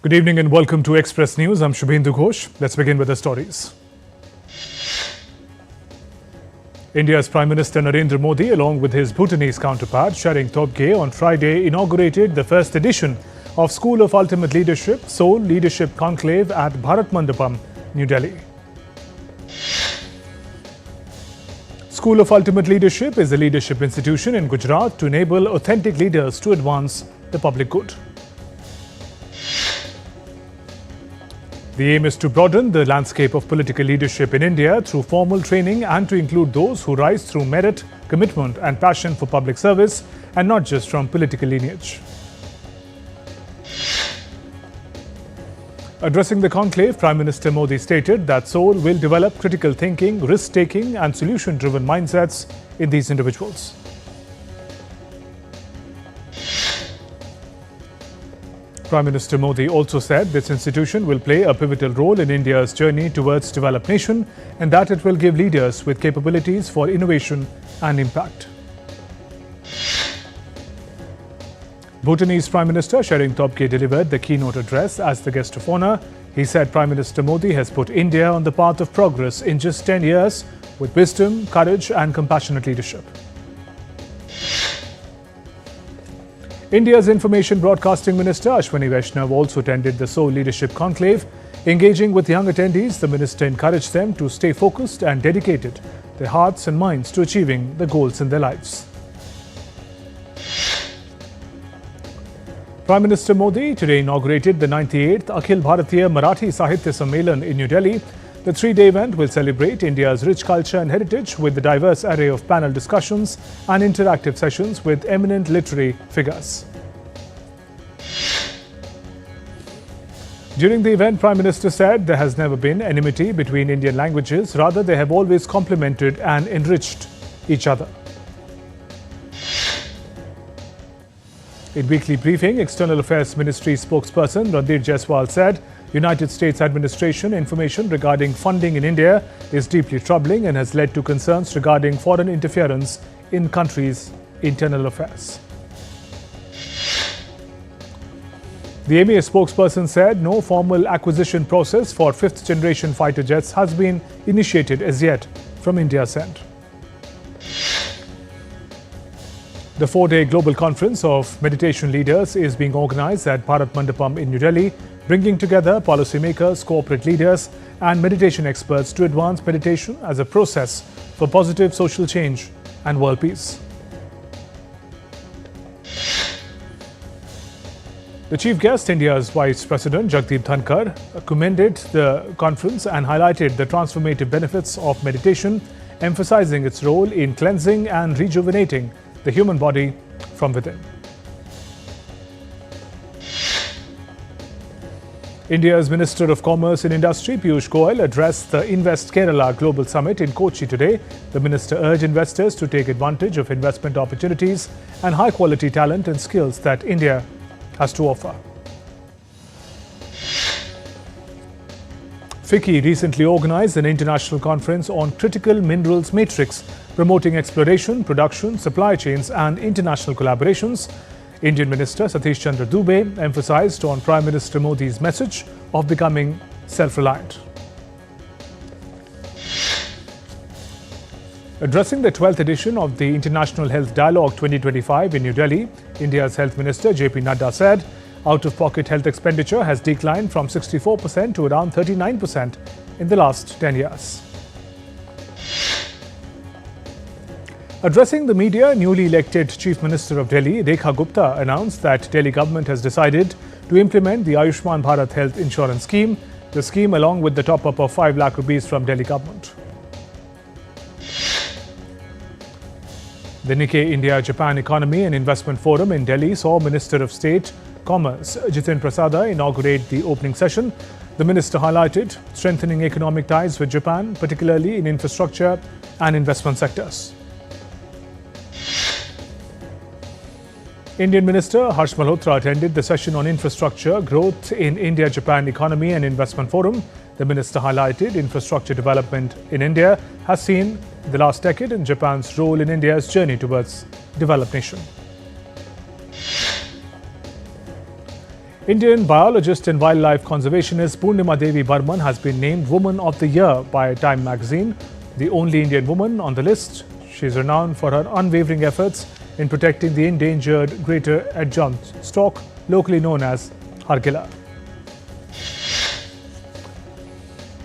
Good evening and welcome to Express News. I'm Shubhendu Ghosh. Let's begin with the stories. India's Prime Minister Narendra Modi, along with his Bhutanese counterpart Tshering Tobgay, on Friday inaugurated the first edition of School of Ultimate Leadership Seoul Leadership Conclave at Bharat Mandapam, New Delhi. School of Ultimate Leadership is a leadership institution in Gujarat to enable authentic leaders to advance the public good. The aim is to broaden the landscape of political leadership in India through formal training and to include those who rise through merit, commitment and passion for public service and not just from political lineage. Addressing the conclave, Prime Minister Modi stated that Seoul will develop critical thinking, risk-taking and solution-driven mindsets in these individuals. Prime Minister Modi also said this institution will play a pivotal role in India's journey towards developed nation and that it will give leaders with capabilities for innovation and impact. Bhutanese Prime Minister Tshering Tobgay delivered the keynote address as the guest of honor. He said Prime Minister Modi has put India on the path of progress in just 10 years with wisdom, courage and compassionate leadership. India's Information Broadcasting Minister Ashwini Vaishnav also attended the Seoul Leadership Conclave. Engaging with young attendees, the minister encouraged them to stay focused and dedicated their hearts and minds to achieving the goals in their lives. Prime Minister Modi today inaugurated the 98th Akhil Bharatiya Marathi Sahitya Sammelan in New Delhi. The three-day event will celebrate India's rich culture and heritage with a diverse array of panel discussions and interactive sessions with eminent literary figures. During the event, Prime Minister said there has never been enmity between Indian languages. Rather, they have always complemented and enriched each other. In weekly briefing, External Affairs Ministry spokesperson Randeer Jaiswal said United States administration information regarding funding in India is deeply troubling and has led to concerns regarding foreign interference in countries' internal affairs. The MEA spokesperson said no formal acquisition process for fifth-generation fighter jets has been initiated as yet from India's end. The four-day global conference of meditation leaders is being organized at Bharat Mandapam in New Delhi, bringing together policymakers, corporate leaders and meditation experts to advance meditation as a process for positive social change and world peace. The chief guest, India's Vice President Jagdeep Dhankar, commended the conference and highlighted the transformative benefits of meditation, emphasizing its role in cleansing and rejuvenating the human body from within. India's Minister of Commerce and Industry Piyush Goyal addressed the Invest Kerala Global Summit in Kochi today. The minister urged investors to take advantage of investment opportunities and high-quality talent and skills that India has to offer. FICCI recently organized an international conference on critical minerals matrix, promoting exploration, production, supply chains and international collaborations. Indian Minister Satish Chandra Dubey emphasized on Prime Minister Modi's message of becoming self-reliant. Addressing the 12th edition of the International Health Dialogue 2025 in New Delhi, India's Health Minister JP Nadda said out-of-pocket health expenditure has declined from 64% to around 39% in the last 10 years. Addressing the media, newly elected Chief Minister of Delhi, Rekha Gupta, announced that Delhi government has decided to implement the Ayushman Bharat Health Insurance Scheme. The scheme, along with the top-up of 5 lakh rupees from Delhi government. The Nikkei India-Japan Economy and Investment Forum in Delhi saw Minister of State Commerce Jitin Prasada inaugurate the opening session. The minister highlighted strengthening economic ties with Japan, particularly in infrastructure and investment sectors. Indian Minister Harsh Malhotra attended the session on infrastructure growth in India-Japan Economy and Investment Forum. The minister highlighted infrastructure development in India has seen the last decade and Japan's role in India's journey towards developed nation. Indian biologist and wildlife conservationist Purnima Devi Burman has been named Woman of the Year by Time magazine, the only Indian woman on the list. She is renowned for her unwavering efforts in protecting the endangered greater adjunct stork, locally known as hargilla.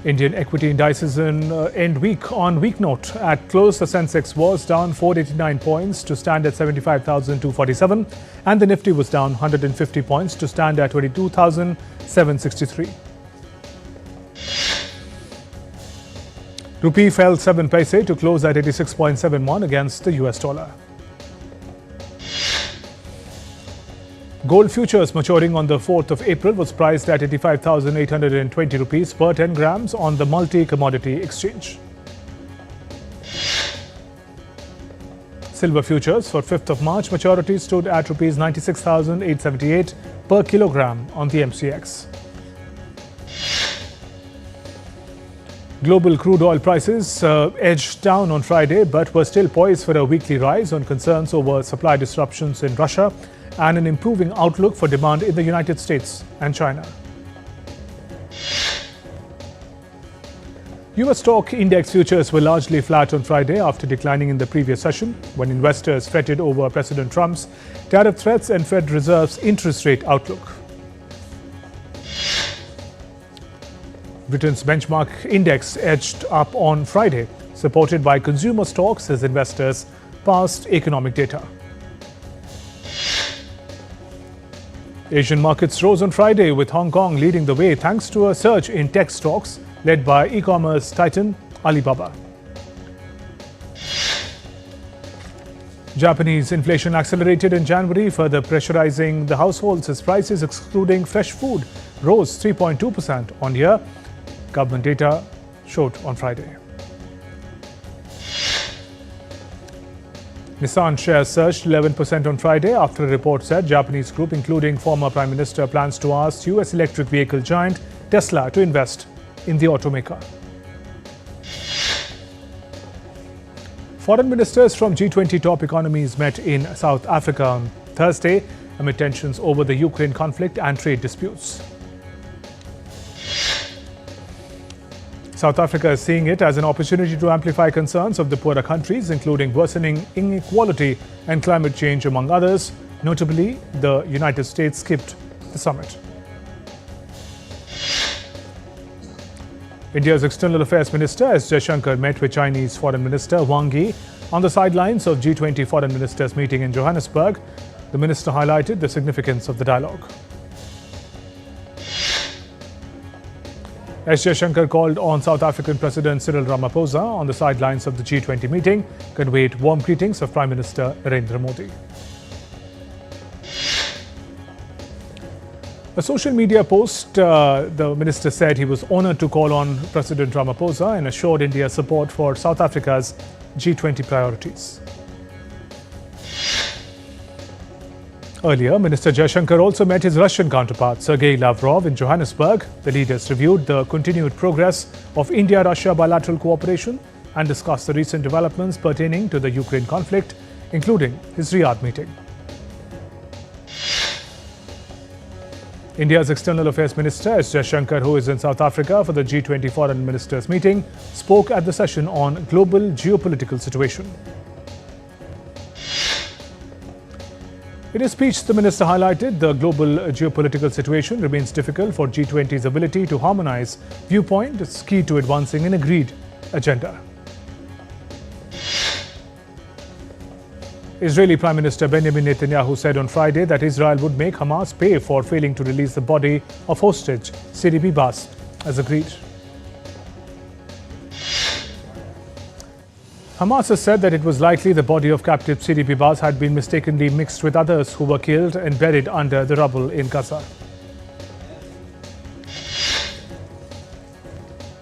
Indian equity indices end week on week note. At close, the Sensex was down 489 points to stand at 75,247, and the Nifty was down 150 points to stand at 22,763. Rupee fell 7 paise to close at 86.71 against the US dollar. Gold futures maturing on the 4th of April was priced at 85,820 rupees per 10 grams on the multi-commodity exchange. Silver futures for 5th of March maturity stood at rupees 96,878 per kilogram on the MCX. Global crude oil prices edged down on Friday but were still poised for a weekly rise on concerns over supply disruptions in Russia and an improving outlook for demand in the United States and China. US stock index futures were largely flat on Friday after declining in the previous session when investors fretted over President Trump's tariff threats and Fed Reserve's interest rate outlook. Britain's benchmark index edged up on Friday, supported by consumer stocks as investors passed economic data. Asian markets rose on Friday with Hong Kong leading the way thanks to a surge in tech stocks led by e-commerce titan Alibaba. Japanese inflation accelerated in January, further pressurizing the households as prices excluding fresh food rose 3.2% on year, government data showed on Friday. Nissan shares surged 11% on Friday after a report said Japanese group, including former Prime Minister, plans to ask US electric vehicle giant Tesla to invest in the automaker. Foreign ministers from G20 top economies met in South Africa on Thursday amid tensions over the Ukraine conflict and trade disputes. South Africa is seeing it as an opportunity to amplify concerns of the poorer countries, including worsening inequality and climate change, among others. Notably, the United States skipped the summit. India's External Affairs Minister S. Jaishankar met with Chinese Foreign Minister Wang Yi on the sidelines of G20 Foreign Ministers meeting in Johannesburg. The minister highlighted the significance of the dialogue. S. Jaishankar called on South African President Cyril Ramaphosa on the sidelines of the G20 meeting, conveyed warm greetings of Prime Minister Narendra Modi. A social media post, the minister said he was honored to call on President Ramaphosa and assured India's support for South Africa's G20 priorities. Earlier, Minister Jaishankar also met his Russian counterpart Sergei Lavrov in Johannesburg. The leaders reviewed the continued progress of India-Russia bilateral cooperation and discussed the recent developments pertaining to the Ukraine conflict, including his Riyadh meeting. India's External Affairs Minister S. Jaishankar, who is in South Africa for the G20 Foreign Ministers meeting, spoke at the session on global geopolitical situation. In his speech, the minister highlighted the global geopolitical situation remains difficult for G20's ability to harmonize viewpoint. It's key to advancing an agreed agenda. Israeli Prime Minister Benjamin Netanyahu said on Friday that Israel would make Hamas pay for failing to release the body of hostage Sidi Bibas as agreed. Hamas has said that it was likely the body of captive Sidi Bibas had been mistakenly mixed with others who were killed and buried under the rubble in Gaza.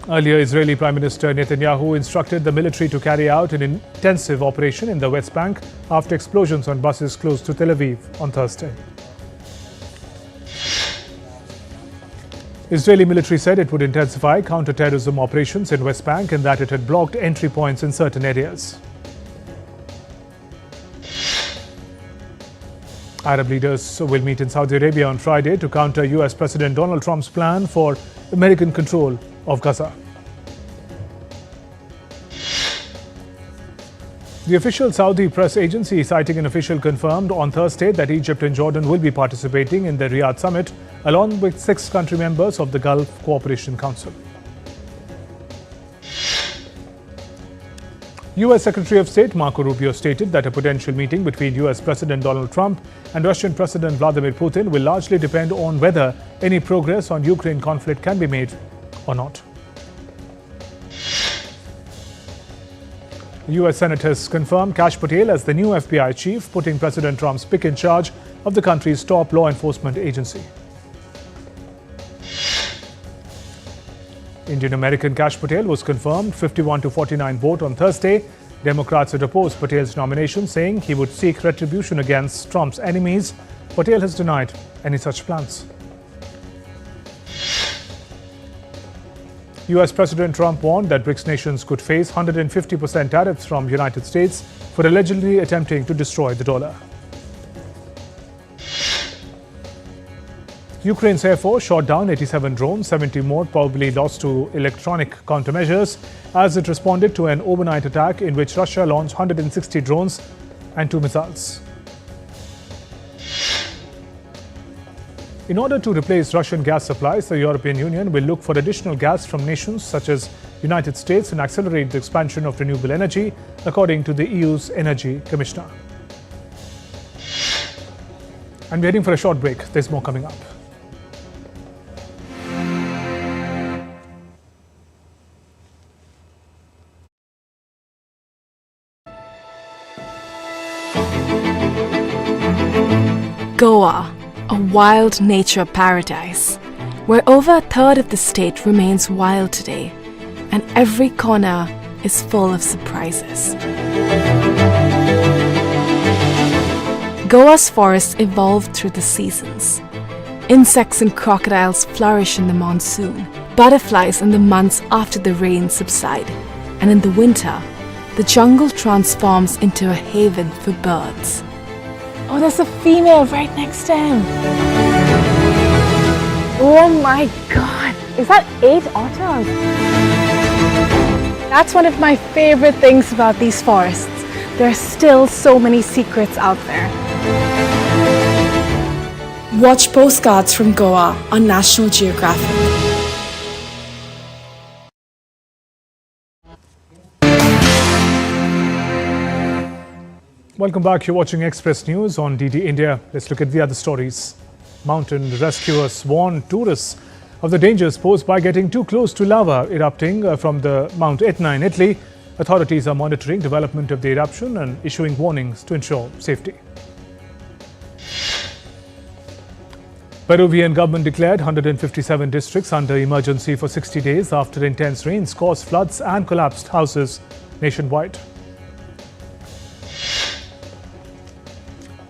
Earlier, Israeli Prime Minister Netanyahu instructed the military to carry out an intensive operation in the West Bank after explosions on buses close to Tel Aviv on Thursday. Israeli military said it would intensify counter-terrorism operations in West Bank and that it had blocked entry points in certain areas. Arab leaders will meet in Saudi Arabia on Friday to counter US President Donald Trump's plan for American control of Gaza. The official Saudi press agency, citing an official, confirmed on Thursday that Egypt and Jordan will be participating in the Riyadh summit, along with 6 country members of the Gulf Cooperation Council. U.S. Secretary of State Marco Rubio stated that a potential meeting between U.S. President Donald Trump and Russian President Vladimir Putin will largely depend on whether any progress on Ukraine conflict can be made or not. The U.S. Senate has confirmed Kash Patel as the new FBI chief, putting President Trump's pick in charge of the country's top law enforcement agency. Indian-American Kash Patel was confirmed 51-49 vote on Thursday. Democrats had opposed Patel's nomination, saying he would seek retribution against Trump's enemies. Patel has denied any such plans. US President Trump warned that BRICS nations could face 150% tariffs from United States for allegedly attempting to destroy the dollar. Ukraine's Air Force shot down 87 drones, 70 more probably lost to electronic countermeasures as it responded to an overnight attack in which Russia launched 160 drones and 2 missiles. In order to replace Russian gas supplies, the European Union will look for additional gas from nations such as the United States and accelerate the expansion of renewable energy, according to the EU's Energy Commissioner. And we're heading for a short break. There's more coming up. Goa, a wild nature paradise, where over a third of the state remains wild today, and every corner is full of surprises. Goa's forests evolved through the seasons. Insects and crocodiles flourish in the monsoon, butterflies in the months after the rains subside, and in the winter, the jungle transforms into a haven for birds. Oh, there's a female right next to him. Oh my God, is that 8 otters? That's one of my favorite things about these forests. There are still so many secrets out there. Watch postcards from Goa on National Geographic. Welcome back. You're watching Express News on DD India. Let's look at the other stories. Mountain rescuers warn tourists of the dangers posed by getting too close to lava erupting from the Mount Etna in Italy. Authorities are monitoring development of the eruption and issuing warnings to ensure safety. Peruvian government declared 157 districts under emergency for 60 days after intense rains caused floods and collapsed houses nationwide.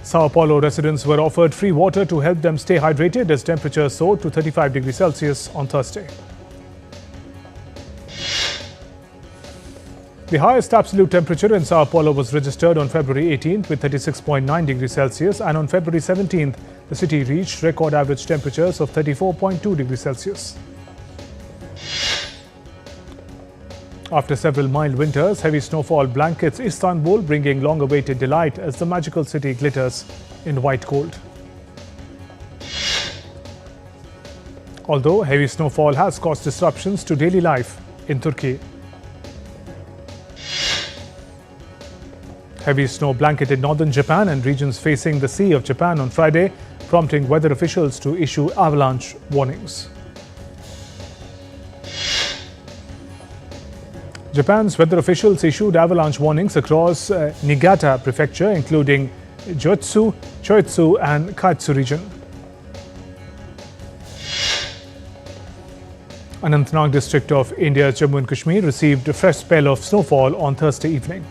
Sao Paulo residents were offered free water to help them stay hydrated as temperatures soared to 35 degrees Celsius on Thursday. The highest absolute temperature in Sao Paulo was registered on February 18th with 36.9 degrees Celsius, and on February 17th, the city reached record average temperatures of 34.2 degrees Celsius. After several mild winters, heavy snowfall blankets Istanbul, bringing long-awaited delight as the magical city glitters in white gold. Although heavy snowfall has caused disruptions to daily life in Turkey. Heavy snow blanketed northern Japan and regions facing the Sea of Japan on Friday, prompting weather officials to issue avalanche warnings. Japan's weather officials issued avalanche warnings across Niigata Prefecture, including Jotsu, Choitsu and Kaitsu region. Anantnag district of India's Jammu and Kashmir received a fresh spell of snowfall on Thursday evening.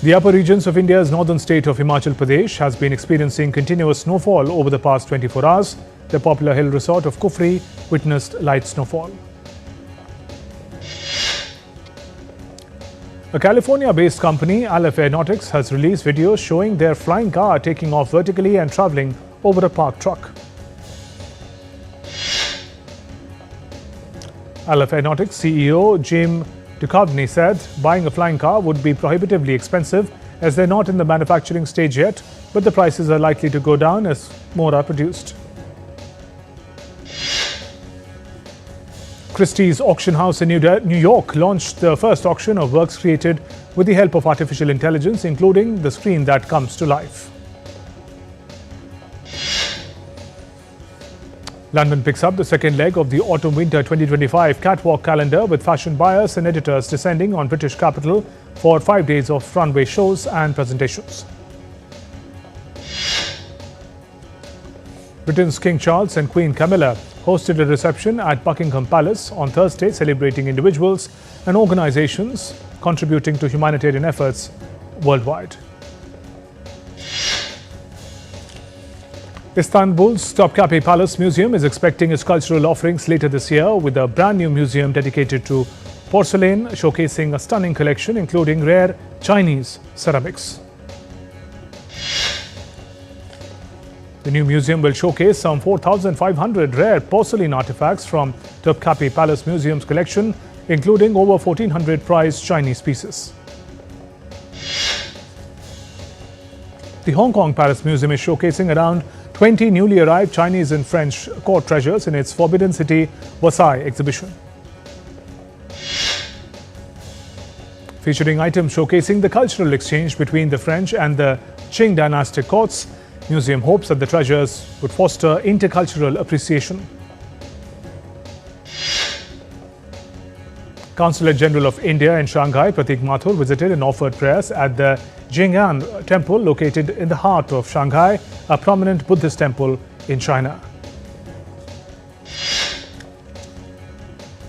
The upper regions of India's northern state of Himachal Pradesh has been experiencing continuous snowfall over the past 24 hours. The popular hill resort of Kufri witnessed light snowfall. A California-based company, Aleph Aeronautics, has released videos showing their flying car taking off vertically and traveling over a parked truck. Aleph Aeronautics CEO Jim Duchovny said buying a flying car would be prohibitively expensive as they're not in the manufacturing stage yet, but the prices are likely to go down as more are produced. Christie's auction house in New York launched the first auction of works created with the help of artificial intelligence, including the screen that comes to life. London picks up the second leg of the Autumn-Winter 2025 catwalk calendar, with fashion buyers and editors descending on British capital for 5 days of runway shows and presentations. Britain's King Charles and Queen Camilla hosted a reception at Buckingham Palace on Thursday, celebrating individuals and organizations contributing to humanitarian efforts worldwide. Istanbul's Topkapi Palace Museum is expecting its cultural offerings later this year, with a brand new museum dedicated to porcelain, showcasing a stunning collection including rare Chinese ceramics. The new museum will showcase some 4,500 rare porcelain artifacts from Topkapi Palace Museum's collection, including over 1,400 prized Chinese pieces. The Hong Kong Palace Museum is showcasing around 20 newly arrived Chinese and French court treasures in its Forbidden City Versailles exhibition, featuring items showcasing the cultural exchange between the French and the Qing dynastic courts. Museum hopes that the treasures would foster intercultural appreciation. Consulate General of India in Shanghai, Pratik Mathur, visited and offered prayers at the Jing'an Temple, located in the heart of Shanghai, a prominent Buddhist temple in China.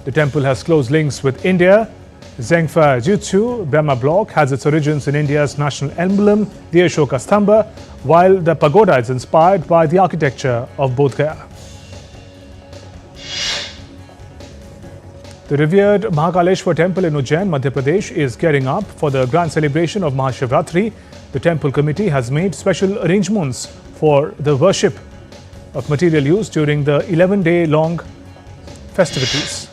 The temple has close links with India. Zhengfa Jutsu Brahma block has its origins in India's national emblem, the Ashoka Stamba, while the pagoda is inspired by the architecture of Bodh Gaya. The revered Mahakaleshwar temple in Ujjain, Madhya Pradesh, is gearing up for the grand celebration of Mahashivratri. The temple committee has made special arrangements for the worship of material used during the 11-day-long festivities.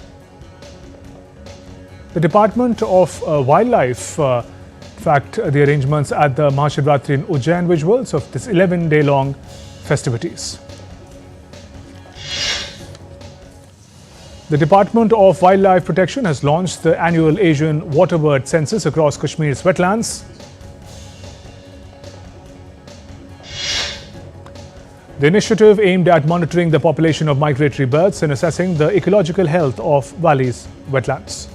The Department of Wildlife the arrangements at the Mahashivratri in Ujjain visuals of this 11-day-long festivities. The Department of Wildlife Protection has launched the annual Asian waterbird census across Kashmir's wetlands. The initiative aimed at monitoring the population of migratory birds and assessing the ecological health of valleys' wetlands.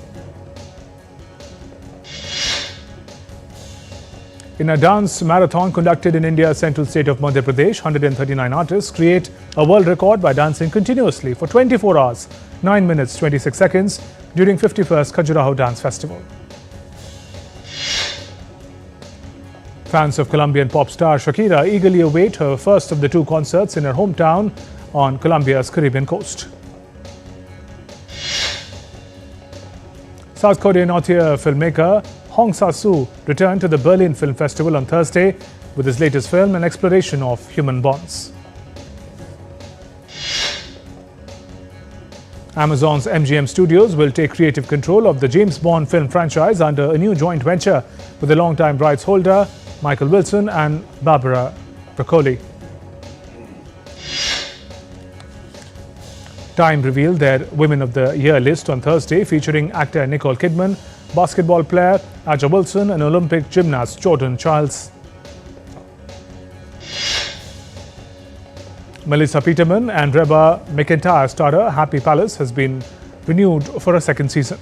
In a dance marathon conducted in India's central state of Madhya Pradesh, 139 artists create a world record by dancing continuously for 24 hours, 9 minutes 26 seconds during 51st Khajuraho Dance Festival. Fans of Colombian pop star Shakira eagerly await her first of the two concerts in her hometown on Colombia's Caribbean coast. South Korean author filmmaker Hong Sa-soo returned to the Berlin Film Festival on Thursday with his latest film, an exploration of human bonds. Amazon's MGM Studios will take creative control of the James Bond film franchise under a new joint venture with the longtime rights holder Michael Wilson and Barbara Broccoli. Time revealed their Women of the Year list on Thursday, featuring actor Nicole Kidman, basketball player Aja Wilson, and Olympic gymnast Jordan Childs. Melissa Peterman and Reba McEntire starrer Happy Palace has been renewed for a second season.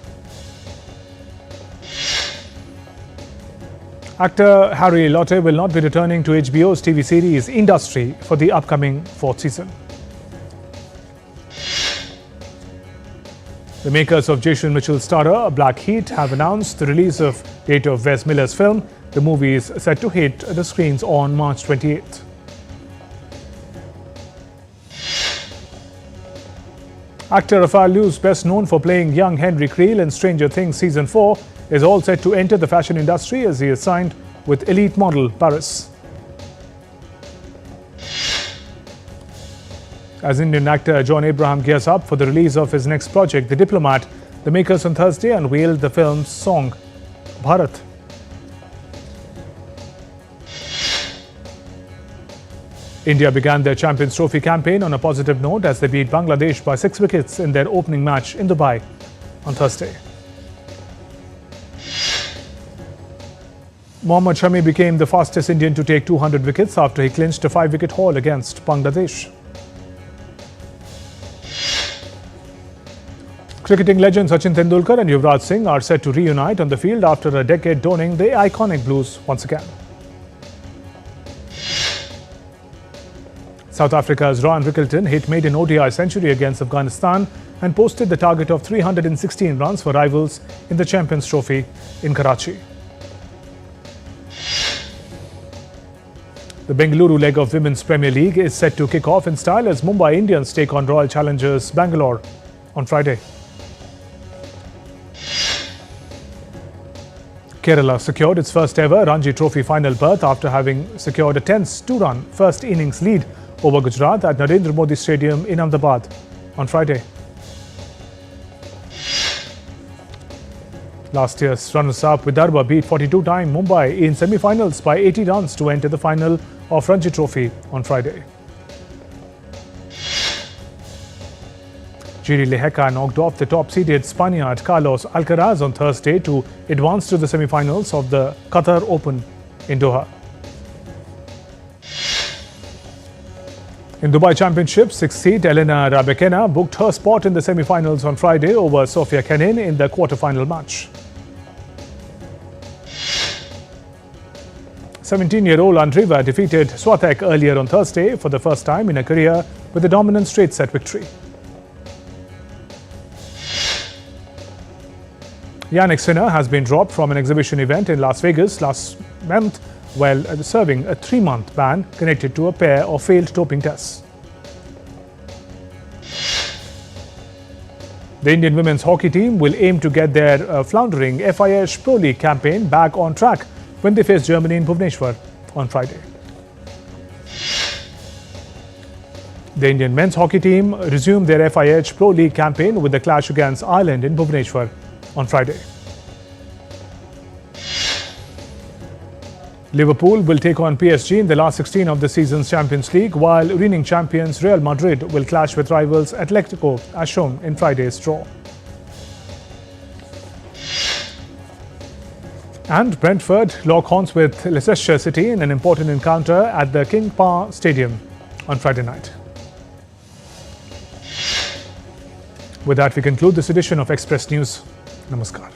Actor Harry Lotte will not be returning to HBO's TV series Industry for the upcoming fourth season. The makers of Jason Mitchell's starrer Black Heat have announced the release of date of Wes Miller's film. The movie is set to hit the screens on March 28th. Actor Rafael Liu, best known for playing young Henry Creel in Stranger Things Season 4, is all set to enter the fashion industry as he is signed with elite model Paris. As Indian actor John Abraham gears up for the release of his next project, The Diplomat, the makers on Thursday unveiled the film's song, Bharat. India began their Champions Trophy campaign on a positive note as they beat Bangladesh by 6 wickets in their opening match in Dubai on Thursday. Mohammad Shami became the fastest Indian to take 200 wickets after he clinched a 5-wicket haul against Bangladesh. Cricketing legends Sachin Tendulkar and Yuvraj Singh are set to reunite on the field after a decade donning the iconic Blues once again. South Africa's Ryan Rickelton hit maiden ODI century against Afghanistan and posted the target of 316 runs for rivals in the Champions Trophy in Karachi. The Bengaluru leg of Women's Premier League is set to kick off in style as Mumbai Indians take on Royal Challengers Bangalore on Friday. Kerala secured its first ever Ranji Trophy final berth after having secured a tense 2-run first innings lead over Gujarat at Narendra Modi Stadium in Ahmedabad on Friday. Last year's runners-up Vidarbha beat 42-time Mumbai in semi-finals by 80 runs to enter the final of Ranji Trophy on Friday. Jiri Leheka knocked off the top-seeded Spaniard Carlos Alcaraz on Thursday to advance to the semi-finals of the Qatar Open in Doha. In Dubai Championship, 6th seed Elena Rybakina booked her spot in the semi-finals on Friday over Sofia Kenin in the quarter-final match. 17-year-old Andreeva defeated Swiatek earlier on Thursday for the first time in her career with a dominant straight-set victory. Yannick Sinner has been dropped from an exhibition event in Las Vegas last month while serving a 3-month ban connected to a pair of failed doping tests. The Indian women's hockey team will aim to get their floundering FIH Pro League campaign back on track when they face Germany in Bhubaneswar on Friday. The Indian men's hockey team resumed their FIH Pro League campaign with the clash against Ireland in Bhubaneswar on Friday. Liverpool will take on PSG in the last 16 of the season's Champions League, while reigning champions Real Madrid will clash with rivals Atletico, as shown in Friday's draw. And Brentford lock horns with Leicester City in an important encounter at the King Power Stadium on Friday night. With that, we conclude this edition of Express News. Namaskar.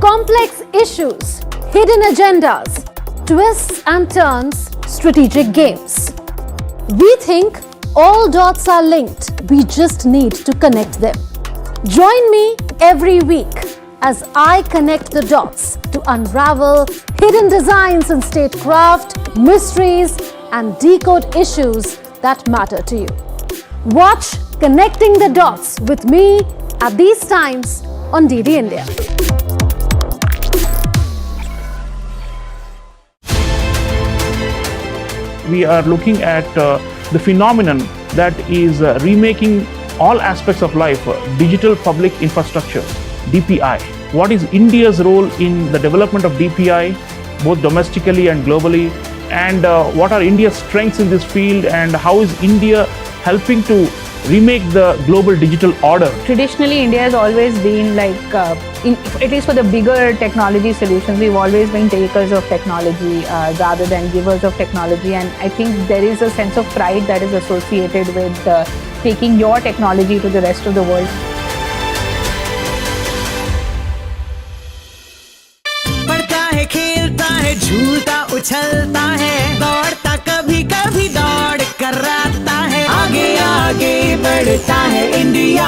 Complex issues, hidden agendas, twists and turns, strategic games. We think all dots are linked, we just need to connect them. Join me every week as I connect the dots to unravel hidden designs in statecraft, mysteries, and decode issues that matter to you. Watch Connecting the Dots with me at these times on DD India. We are looking at the phenomenon that is remaking all aspects of life, digital public infrastructure, DPI. What is India's role in the development of DPI, both domestically and globally? And what are India's strengths in this field, and how is India helping to remake the global digital order? Traditionally, India has always been at least for the bigger technology solutions, we've always been takers of technology rather than givers of technology. And I think there is a sense of pride that is associated with taking your technology to the rest of the world. पढ़ता है, खेलता है, झूलता उछलता है, दौड़ता कभी कभी दौड़ कराता है, आगे आगे बढ़ता है इंडिया,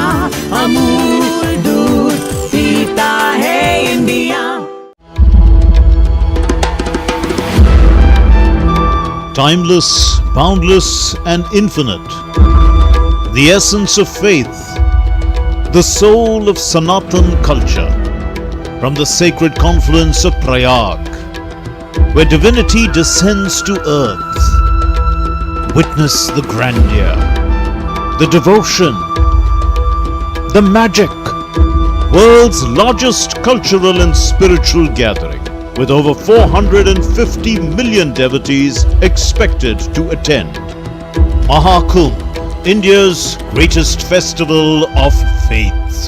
अमूल दूध पीता है India. Timeless, boundless and infinite, the essence of faith, the soul of Sanatan culture, from the sacred confluence of Prayag, where divinity descends to earth. Witness the grandeur, the devotion, the magic, world's largest cultural and spiritual gathering, with over 450 million devotees expected to attend. Mahakumbh, India's greatest festival of faith.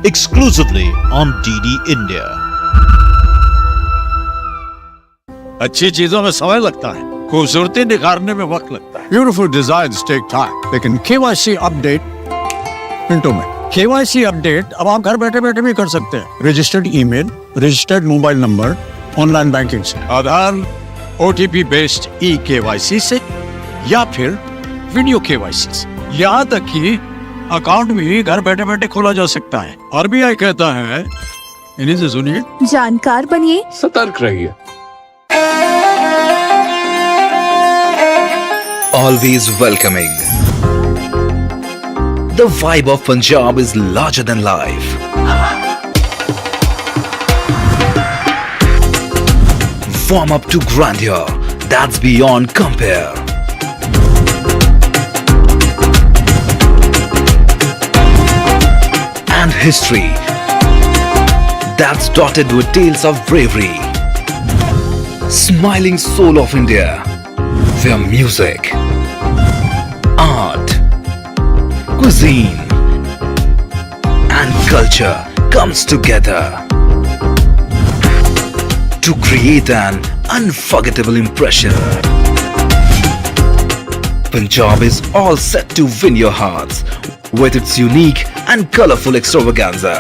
Exclusively on DD India. अच्छी चीजों में समय लगता है, खूबसूरती निखारने में वक्त लगता है। ब्यूटीफुल डिजाइन्स टेक टाइम, लेकिन KYC अपडेट मिनटों में। KYC अपडेट अब आप घर बैठे बैठे भी कर सकते हैं। Registered email, registered mobile number, online banking से, आधार OTP बेस्ड eKYC से, या फिर वीडियो KYC से। यहाँ तक कि अकाउंट भी घर बैठे बैठे खोला जा सकता है। RBI कहता है, इन्हीं से सुनिए, जानकार बनिए, सतर्क रहिए। Always welcoming. The vibe of Punjab is larger than life. Warm up to grandeur that's beyond compare. And history that's dotted with tales of bravery. Smiling soul of India, where music, art, cuisine and culture comes together to create an unforgettable impression. Punjab is all set to win your hearts with its unique and colorful extravaganza.